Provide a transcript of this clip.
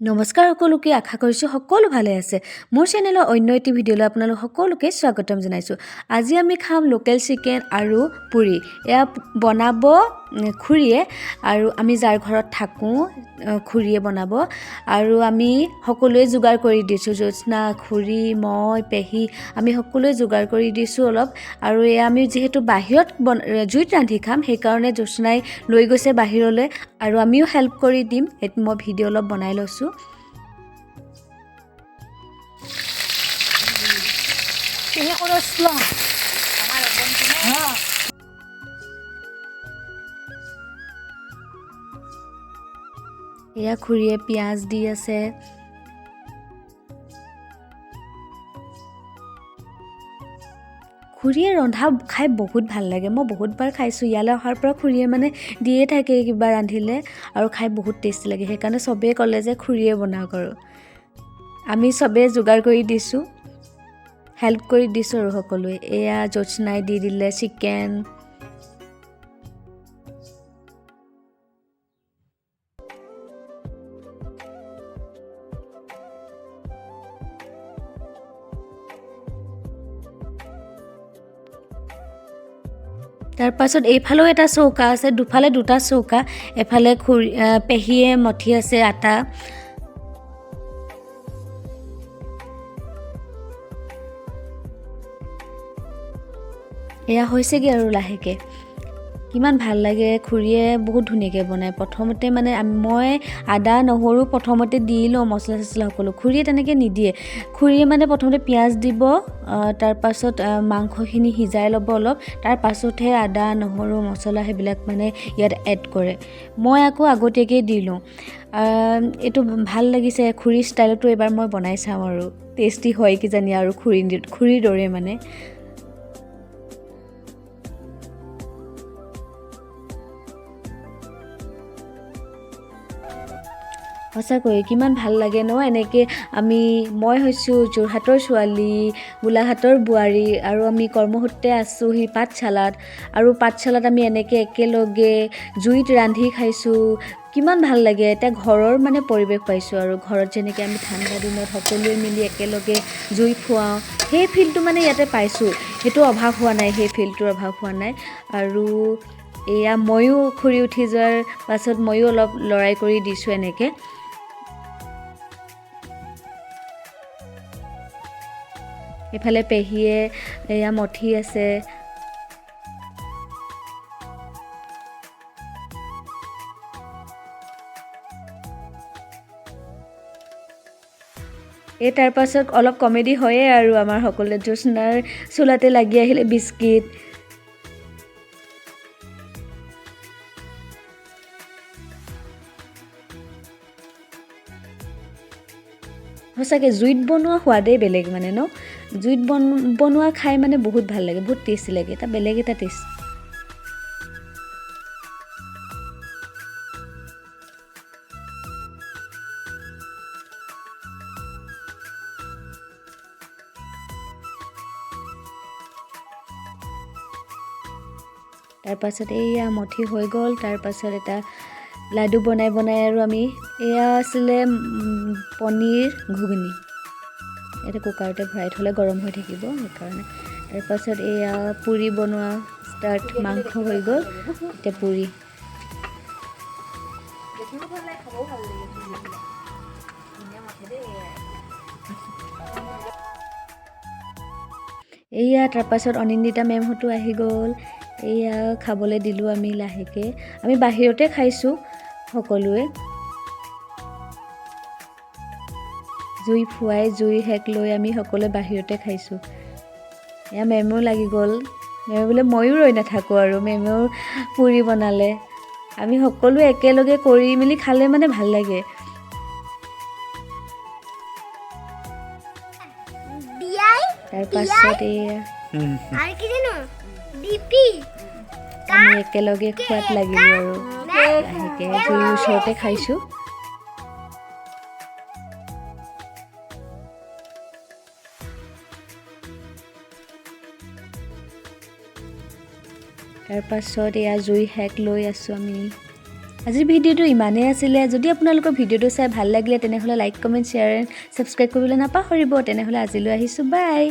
নমস্কাৰ সকলোকে আশা কৰিছোঁ সকলো ভালে আছে মোৰ চেনেলৰ অন্য এটি ভিডিঅ'লৈ আপোনালোক সকলোকে স্বাগতম জনাইছোঁ আজি আমি খাম লোকেল চিকেন আৰু পুৰি এয়া বনাব খুৰীয়ে আৰু আমি যাৰ ঘৰত থাকোঁ খুৰীয়ে বনাব আৰু আমি সকলোৱে যোগাৰ কৰি দিছোঁ জ্যোৎস্না খুৰী মই পেহী আমি সকলোৱে যোগাৰ কৰি দিছোঁ অলপ আৰু এয়া আমি যিহেতু বাহিৰত জুইত ৰান্ধি খাম সেইকাৰণে জ্যোৎস্নাই লৈ গৈছে বাহিৰলৈ আৰু আমিও হেল্প কৰি দিম সেইটো মই ভিডিঅ' অলপ বনাই লৈছোঁ এয়া খুৰীয়ে পিঁয়াজ দি আছে খুৰীয়ে ৰন্ধা খাই বহুত ভাল লাগে মই বহুতবাৰ খাইছোঁ ইয়ালৈ অহাৰ পৰা খুৰীয়ে মানে দিয়ে থাকে কিবা ৰান্ধিলে আৰু খাই বহুত টেষ্টি লাগে সেইকাৰণে চবেই ক'লে যে খুৰীয়ে বনাওক আৰু আমি চবেই যোগাৰ কৰি দিছোঁ হেল্প কৰি দিছোঁ আৰু সকলোৱে এয়া জ্যোৎস্নাই দি দিলে চিকেন তাৰ পাছত এইফালেও এটা চৌকা আছে দুফালে দুটা চৌকা এফালে খুৰী পেহীয়ে মঠি আছে আটা এয়া হৈছেগৈ আৰু লাহেকৈ কিমান ভাল লাগে খুৰীয়ে বহুত ধুনীয়াকৈ বনায় প্ৰথমতে মানে মই আদা নহৰু প্ৰথমতে দি লওঁ মছলা চছলা সকলো খুৰীয়ে তেনেকৈ নিদিয়ে খুৰীয়ে মানে প্ৰথমতে পিঁয়াজ দিব তাৰপাছত মাংসখিনি সিজাই ল'ব অলপ তাৰপাছতহে আদা নহৰু মছলা সেইবিলাক মানে ইয়াত এড কৰে মই আকৌ আগতীয়াকৈ দি লওঁ এইটো ভাল লাগিছে খুৰীৰ ষ্টাইলতো এবাৰ মই বনাই চাওঁ আৰু টেষ্টি হয় কিজানি আৰু খুৰীৰ দৰে মানে সঁচাকৈ কিমান ভাল লাগে ন এনেকৈ মই হৈছোঁ যোৰহাটৰ ছোৱালী গোলাঘাটৰ বোৱাৰী আৰু আমি কৰ্মসূত্ৰে আছোঁ সি পাঠশালাত আৰু পাঠশালাত আমি এনেকৈ একেলগে জুইত ৰান্ধি খাইছোঁ কিমান ভাল লাগে এতিয়া ঘৰৰ মানে পৰিৱেশ পাইছোঁ আৰু ঘৰত যেনেকৈ আমি ঠাণ্ডা দিনত সকলোৱে মিলি একেলগে জুই ফুৱাওঁ সেই ফিলটো মানে ইয়াতে পাইছোঁ সেইটো অভাৱ হোৱা নাই সেই ফিলটোৰ অভাৱ হোৱা নাই আৰু এয়া ময়ো খুৰী উঠি যোৱাৰ পাছত ময়ো অলপ লৰাই কৰি দিছোঁ এনেকৈ এইফালে পেহীয়ে এয়া মঠি আছে তাৰ পাছত অলপ কমেডি হয়ে আৰু আমাৰ সকলোৱে জ্যোৎস্নাৰ চোলাতে লাগি আহিলে বিস্কিট সঁচাকৈ জুইত বনোৱা সোৱাদেই বেলেগ মানে ন জুইত বনোৱা খাই মানে বহুত ভাল লাগে বহুত টেষ্টি লাগে এটা বেলেগ এটা টেষ্ট তাৰপাছত এয়া মঠি হৈ গ'ল তাৰপাছত এটা লাডু বনাই আৰু আমি এয়া আছিলে পনীৰ ঘুগুনি এটা কুকাৰতে ভৰাই থ'লে গৰম হৈ থাকিব সেইকাৰণে তাৰপাছত এয়া পুৰি বনোৱা ষ্টাৰ্ট মাংস হৈ গ'ল এতিয়া পুৰি এয়া তাৰপাছত অনিন্দিতা মেমহঁতো আহি গ'ল এয়া খাবলৈ দিলোঁ আমি লাহেকৈ আমি বাহিৰতে খাইছোঁ সকলোৱে জুই ফুৱাই জুই হেক লৈ আমি সকলোৱে বাহিৰতে খাইছোঁ এয়া মেমেও লাগি গ'ল মেমে বোলে ময়ো ৰৈ নাথাকোঁ আৰু মেমেও পুৰি বনালে আমি সকলোৱে একেলগে কৰি মেলি খালে মানে ভাল লাগে তাৰপাছত এয়া আমি একেলগে খোৱাত লাগিলোঁ আৰু লাহেকৈ জুইৰ ওচৰতে খাইছোঁ তাৰ পাছত এয়া জুই হেক লৈ আছোঁ আমি আজিৰ ভিডিঅ'টো ইমানেই আছিলে যদি আপোনালোকৰ ভিডিঅ'টো চাই ভাল লাগিলে তেনেহ'লে like comment share and subscribe কৰিবলৈ নাপাহৰিব তেনেহ'লে আজিলৈ আহিছোঁ বাই